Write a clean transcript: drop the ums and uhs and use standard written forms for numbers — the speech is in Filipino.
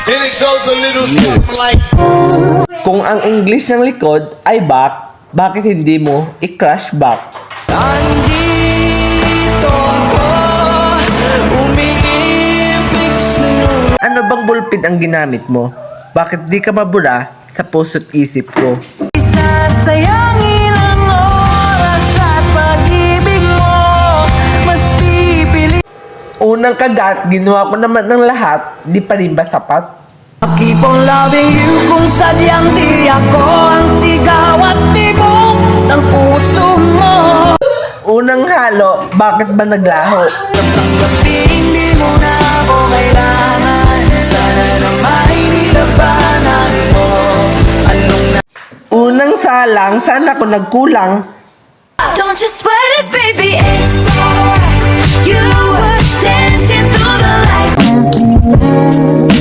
And it goes a little something like... Kung ang English ng likod ay back, bakit hindi mo i-crush back? Ano bang bulpid ang ginamit mo? Bakit di ka mabura sa puso't isip ko? Isasayangin ang oras at pag-ibig mo. Mas pipili. Unang kagat, ginawa ko naman ng lahat, di pa rin ba sapat? Keep on loving you kung sadyang di ako ang sigaw at tibok ng puso mo. Unang halo, bakit ba naglaho? Tanggapin di mo na ako kailangan. Sana na may nilabanan mo. Anong na... Unang salang, sana ako nagkulang. Don't you sweat it, baby, it's alright. You were dancing through the light.